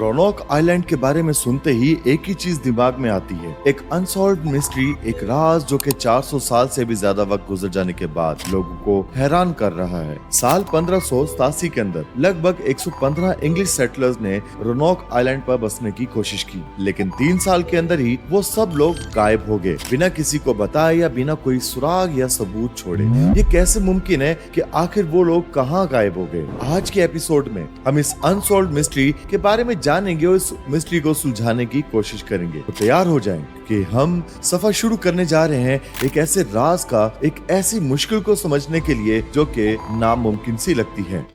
रोनोक island के बारे में सुनते ही एक ही चीज दिमाग में आती है, एक अनसॉल्व्ड मिस्ट्री, एक राज जो कि 400 साल से भी ज्यादा वक्त गुजर जाने के बाद लोगों को हैरान कर रहा है। साल 1587 के अंदर लगभग 115 इंग्लिश सेटलर्स ने रोनोक आइलैंड पर बसने की कोशिश की, लेकिन 3 साल के अंदर ही वो सब लोग गायब हो गए, बिना किसी को बताए या बिना कोई सुराग या सबूत छोड़े। ये कैसे मुमकिन है कि आखिर वो लोग कहाँ गायब हो गए? आज के एपिसोड में हम इस अनसॉल्व्ड मिस्ट्री के बारे में जानेंगे और इस मिस्ट्री को सुलझाने की कोशिश करेंगे। तो तैयार हो जाएं कि हम सफर शुरू करने जा रहे हैं एक ऐसे राज का, एक ऐसी मुश्किल को समझने के लिए जो कि नामुमकिन सी लगती है।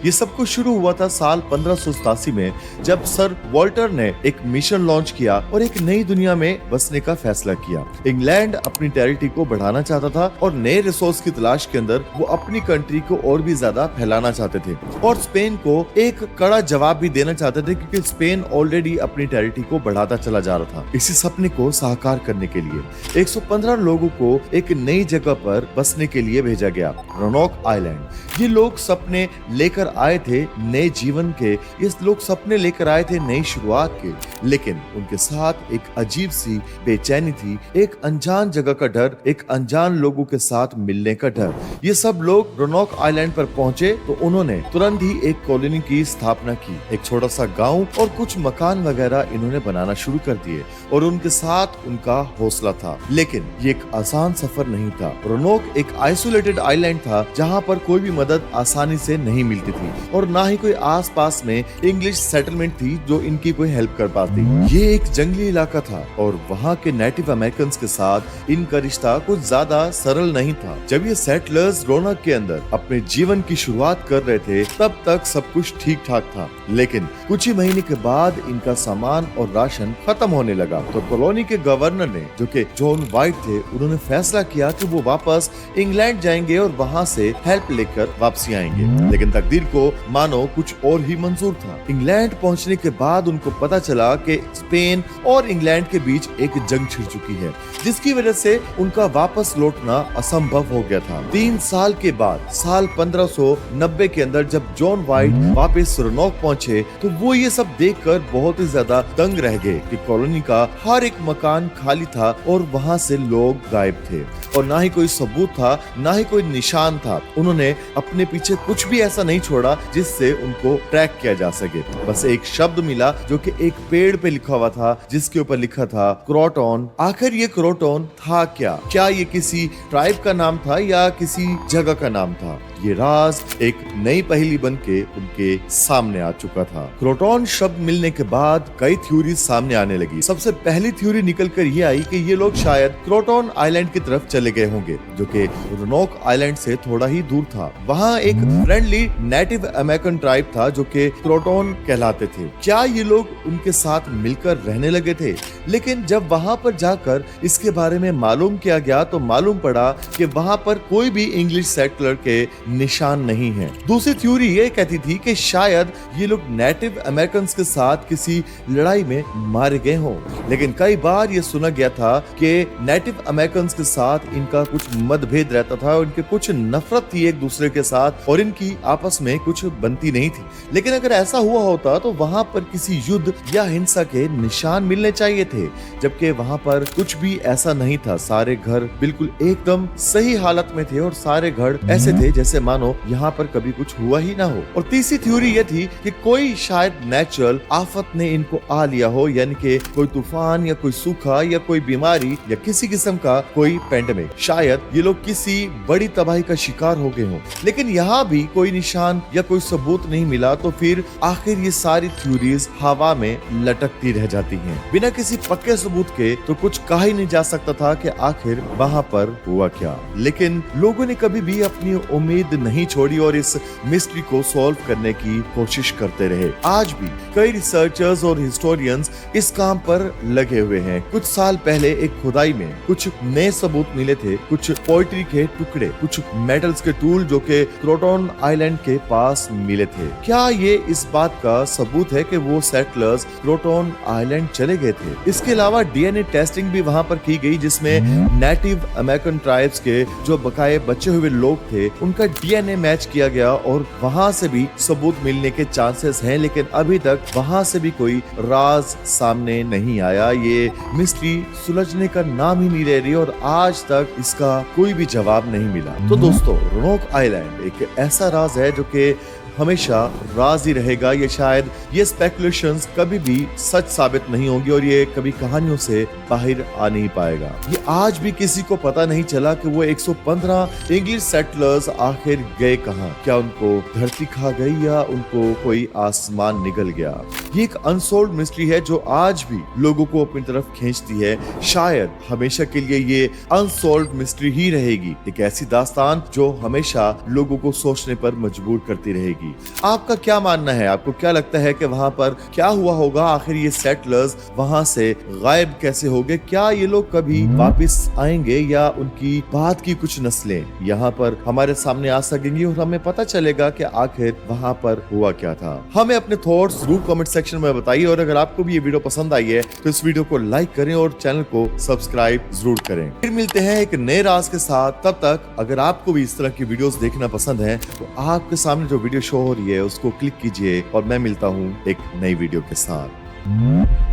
ये सब कुछ शुरू हुआ था साल 1587 में, जब सर वॉल्टर ने एक मिशन लॉन्च किया और एक नई दुनिया में बसने का फैसला किया। इंग्लैंड अपनी टेरिटरी को बढ़ाना चाहता था और नए रिसोर्स की तलाश के अंदर वो अपनी कंट्री को और भी ज्यादा फैलाना चाहते थे और स्पेन को एक कड़ा जवाब भी देना चाहते थे, क्योंकि स्पेन ऑलरेडी अपनी टेरिटरी को बढ़ाता चला जा रहा था। इसी सपने को साकार करने के लिए 115 लोगों को एक नई जगह पर बसने के लिए भेजा गया, रोनोक आइलैंड। ये लोग सपने लेकर आए थे नए जीवन के, ये लोग सपने लेकर आए थे नई शुरुआत के, लेकिन उनके साथ एक अजीब सी बेचैनी थी, एक अनजान जगह का डर, एक अनजान लोगों के साथ मिलने का डर। ये सब लोग रोनोक आइलैंड पर पहुंचे तो उन्होंने तुरंत ही एक कॉलोनी की स्थापना की। एक छोटा सा गांव और कुछ मकान वगैरह इन्होंने बनाना शुरू कर दिए और उनके साथ उनका हौसला था। लेकिन ये एक आसान सफर नहीं था। रोनोक एक आइसोलेटेड आइलैंड था जहां पर कोई भी मदद आसानी से नहीं मिलती थी और ना ही कोई आसपास में इंग्लिश सेटलमेंट थी जो इनकी कोई हेल्प कर पाती। ये एक जंगली इलाका था और वहाँ के नेटिव अमेरिकन के साथ इनका रिश्ता कुछ ज्यादा सरल नहीं था। जब ये सेटलर्स रोनोक के अंदर अपने जीवन की शुरुआत कर रहे थे तब तक सब कुछ ठीक ठाक था, लेकिन कुछ ही महीने के बाद इनका सामान और राशन खत्म होने लगा। तो कॉलोनी के गवर्नर ने, जो कि जॉन वाइट थे, उन्होंने फैसला किया कि वो वापस इंग्लैंड जाएंगे और वहाँ से हेल्प लेकर वापसी आएंगे। लेकिन तकदीर को मानो कुछ और ही मंजूर था। इंग्लैंड पहुंचने के बाद उनको पता चला कि स्पेन और इंग्लैंड के बीच एक जंग छिड़ चुकी है, जिसकी वजह से उनका वापस लौटना असंभव हो गया था। 3 साल के बाद साल 1590 के अंदर जब जॉन वाइट वापस रोनोक पहुंचे तो वो ये सब देखकर बहुत ही ज्यादा दंग रह गए कि कॉलोनी का हर एक मकान खाली था और वहाँ से लोग गायब थे और ना ही कोई सबूत था, ना ही कोई निशान था। उन्होंने अपने पीछे कुछ भी ऐसा नहीं छोड़ा जिससे उनको ट्रैक किया जा सके। बस एक शब्द मिला जो कि एक पेड़ पे लिखा हुआ था, जिसके ऊपर लिखा था क्रोटॉन। आखिर ये क्रोटॉन था क्या? क्या ये किसी ट्राइब का नाम था या किसी जगह का नाम था? ये राज एक नई पहेली बन के उनके सामने आ चुका था। क्रोटॉन शब्द मिलने के बाद कई थ्योरीज सामने आने लगी। सबसे पहली थ्योरी निकल कर ये आई कि ये लोग शायद क्रोटॉन आइलैंड की तरफ चले गए होंगे, जो कि रोनोक आइलैंड से थोड़ा ही दूर था। वहाँ एक फ्रेंडली नेटिव अमेरिकन ट्राइब था जो कि क्रोटॉन कहलाते थे। क्या ये लोग उनके साथ मिलकर रहने लगे थे? लेकिन जब वहाँ पर जाकर इसके बारे में मालूम किया गया तो मालूम पड़ा कि वहाँ पर कोई भी इंग्लिश सेटलर के निशान नहीं है। दूसरी थ्योरी ये कहती थी कि शायद ये लोग नेटिव अमेरिकन के साथ किसी लड़ाई में मारे गए हों, लेकिन कई बार ये सुना गया था कि नेटिव अमेरिकन के साथ इनका कुछ मतभेद रहता था और इनके कुछ नफरत थी एक दूसरे के साथ और इनकी आपस में कुछ बनती नहीं थी। लेकिन अगर ऐसा हुआ होता तो वहाँ पर किसी युद्ध या हिंसा के निशान मिलने चाहिए थे, जबकि वहाँ पर कुछ भी ऐसा नहीं था। सारे घर बिल्कुल एकदम सही हालत में थे और सारे घर ऐसे थे जैसे मानो यहाँ पर कभी कुछ हुआ ही ना हो। और तीसरी थ्योरी ये थी कि कोई शायद नेचुरल आफत ने इनको आ लिया हो, यानी कि कोई तूफान या कोई सूखा या कोई बीमारी या किसी किस्म का कोई पेंडेमिक। शायद ये लोग किसी बड़ी तबाही का शिकार हो गए हों, लेकिन यहाँ भी कोई निशान या कोई सबूत नहीं मिला। तो फिर आखिर ये सारी थ्योरीज हवा में लटकती रह जाती हैं। बिना किसी पक्के सबूत के तो कुछ कहा ही नहीं जा सकता था कि आखिर वहाँ पर हुआ क्या। लेकिन लोगों ने कभी भी अपनी उम्मीद उम्मीद नहीं छोड़ी और इस मिस्ट्री को सॉल्व करने की कोशिश करते रहे। आज भी कई रिसर्चर्स और हिस्टोरियंस इस काम पर लगे हुए हैं। कुछ साल पहले एक खुदाई में कुछ नए सबूत मिले थे, कुछ पोइट्री के टुकड़े, कुछ मेटल्स के टूल जो कि क्रोटन आइलैंड के पास मिले थे। क्या ये इस बात का सबूत है कि वो सेटलर्स क्रोटन आइलैंड चले गए थे? इसके अलावा डीएनए टेस्टिंग भी वहां पर की गई, जिसमें नेटिव अमेरिकन ट्राइब्स के जो बकाए बचे हुए लोग थे उनका डीएनए मैच किया गया और वहां से भी सबूत मिलने के चांसेस हैं, लेकिन अभी तक वहां से भी कोई राज सामने नहीं आया। ये मिस्ट्री सुलझने का नाम ही नहीं ले रही और आज तक इसका कोई भी जवाब नहीं मिला। तो दोस्तों, रोनोक आइलैंड एक ऐसा राज है जो कि हमेशा राज ही रहेगा। ये शायद ये स्पेकुलेशंस कभी भी सच साबित नहीं होंगी और ये कभी कहानियों से बाहर आ नहीं पाएगा। ये आज भी किसी को पता नहीं चला कि वो 115 इंग्लिश सेटलर्स आखिर गए कहां। क्या उनको धरती खा गई या उनको कोई आसमान निगल गया? ये एक अनसोल्व्ड मिस्ट्री है जो आज भी लोगों को अपनी तरफ खींचती है। शायद हमेशा के लिए ये अनसोल्व्ड मिस्ट्री ही रहेगी, एक ऐसी दास्तान जो हमेशा लोगों को सोचने पर मजबूर करती रहेगी। आपका क्या मानना है? आपको क्या लगता है कि वहां पर क्या हुआ होगा? आखिर ये सेटलर्स वहां से गायब कैसे हो गए? क्या ये लोग कभी वापस आएंगे या उनकी बाद की कुछ नस्लें यहाँ पर हमारे सामने आ सकेंगी और हमें पता चलेगा कि आखिर वहां पर हुआ क्या था? हमें अपने थॉट्स जरूर कमेंट सेक्शन में बताइए और अगर आपको भी ये वीडियो पसंद आई है तो इस वीडियो को लाइक करें और चैनल को सब्सक्राइब जरूर करें। फिर मिलते हैं एक नए राज के साथ। तब तक अगर आपको भी इस तरह की वीडियोस देखना पसंद है तो आपके सामने जो वीडियो शो हो रही है उसको क्लिक कीजिए और मैं मिलता हूँ एक नई वीडियो के साथ।